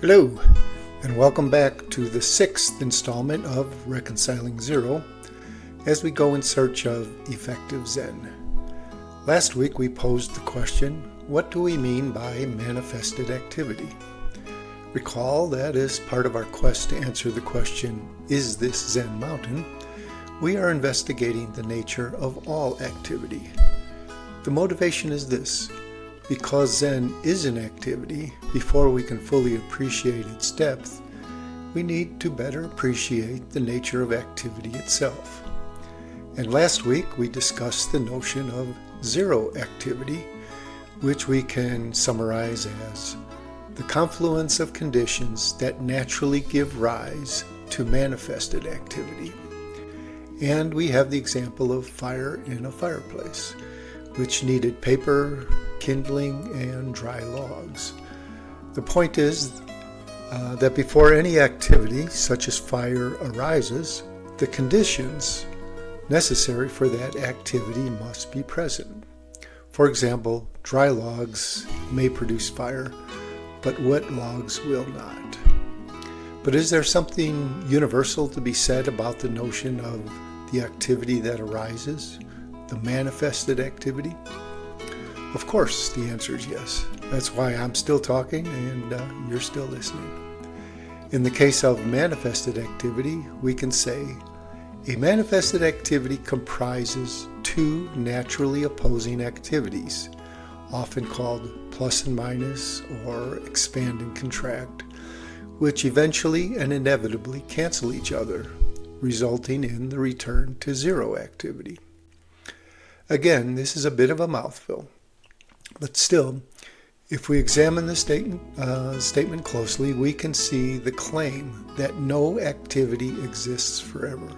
Hello, and welcome back to the 6th installment of Reconciling Zero as we go in search of Effective Zen. Last week we posed the question, what do we mean by manifested activity? Recall that as part of our quest to answer the question, is this Zen Mountain? We are investigating the nature of all activity. The motivation is this. Because Zen is an activity, before we can fully appreciate its depth, we need to better appreciate the nature of activity itself. And last week we discussed the notion of zero activity, which we can summarize as the confluence of conditions that naturally give rise to manifested activity. And we have the example of fire in a fireplace, which needed paper, kindling, and dry logs. The point is that before any activity, such as fire, arises, the conditions necessary for that activity must be present. For example, dry logs may produce fire, but wet logs will not. But is there something universal to be said about the notion of the activity that arises, the manifested activity? Of course, the answer is yes. That's why I'm still talking and you're still listening. In the case of manifested activity, we can say a manifested activity comprises two naturally opposing activities, often called plus and minus or expand and contract, which eventually and inevitably cancel each other, resulting in the return to zero activity. Again, this is a bit of a mouthful. But still, if we examine the statement closely, we can see the claim that no activity exists forever,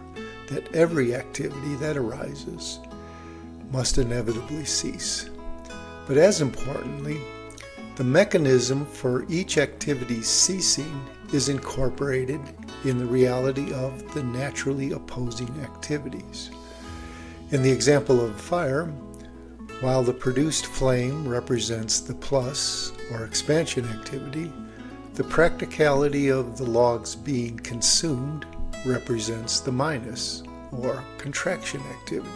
that every activity that arises must inevitably cease. But as importantly, the mechanism for each activity's ceasing is incorporated in the reality of the naturally opposing activities. In the example of fire, while the produced flame represents the plus or expansion activity, the practicality of the logs being consumed represents the minus or contraction activity.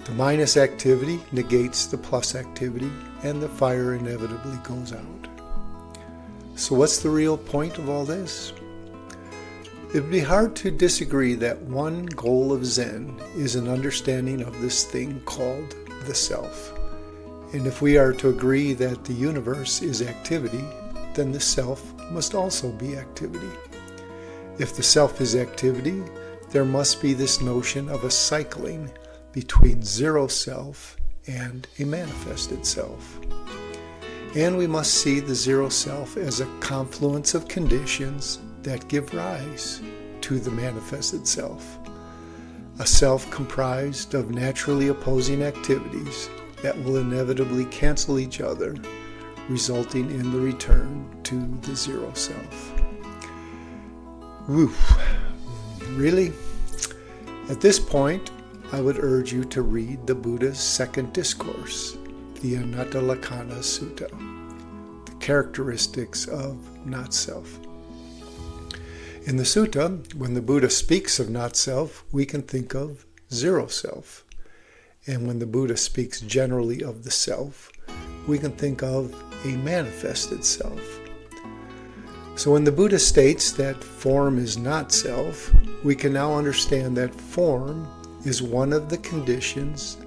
The minus activity negates the plus activity and the fire inevitably goes out. So what's the real point of all this? It would be hard to disagree that one goal of Zen is an understanding of this thing called the self. And if we are to agree that the universe is activity, then the self must also be activity. If the self is activity, there must be this notion of a cycling between zero self and a manifested self. And we must see the zero self as a confluence of conditions that give rise to the manifested self. A self comprised of naturally opposing activities that will inevitably cancel each other, resulting in the return to the zero self. Woof. Really? At this point, I would urge you to read the Buddha's second discourse, the Anatta-lakkhana Sutta, the characteristics of not-self. In the sutta, when the Buddha speaks of not-self, we can think of zero self. And when the Buddha speaks generally of the self, we can think of a manifested self. So when the Buddha states that form is not self, we can now understand that form is one of the conditions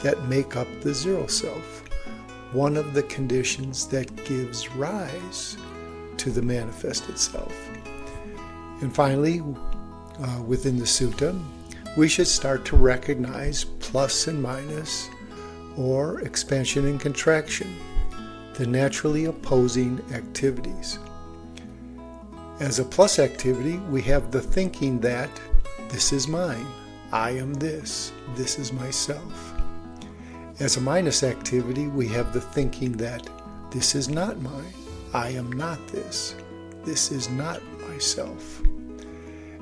that make up the zero self, one of the conditions that gives rise to the manifested self. And finally, within the sutta, we should start to recognize plus and minus, or expansion and contraction, the naturally opposing activities. As a plus activity, we have the thinking that this is mine, I am this is myself. As a minus activity, we have the thinking that this is not mine, I am not this is not myself.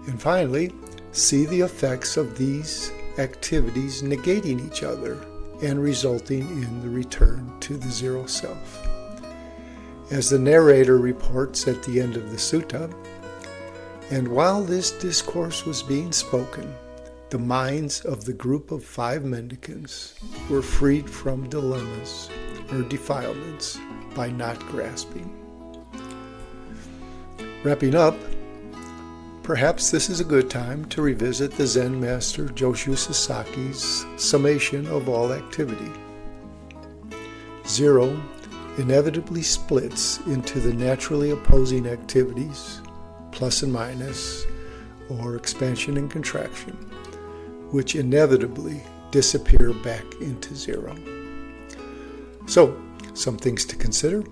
And finally, see the effects of these activities negating each other and resulting in the return to the zero self. As the narrator reports at the end of the sutta, and while this discourse was being spoken, the minds of the group of 5 mendicants were freed from dilemmas or defilements by not grasping. Wrapping up, perhaps this is a good time to revisit the Zen master Joshu Sasaki's summation of all activity. Zero inevitably splits into the naturally opposing activities, plus and minus, or expansion and contraction, which inevitably disappear back into zero. So, some things to consider.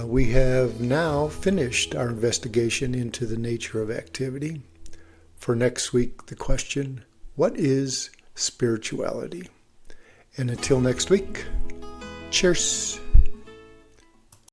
We have now finished our investigation into the nature of activity. For next week, the question, what is spirituality? And until next week, cheers.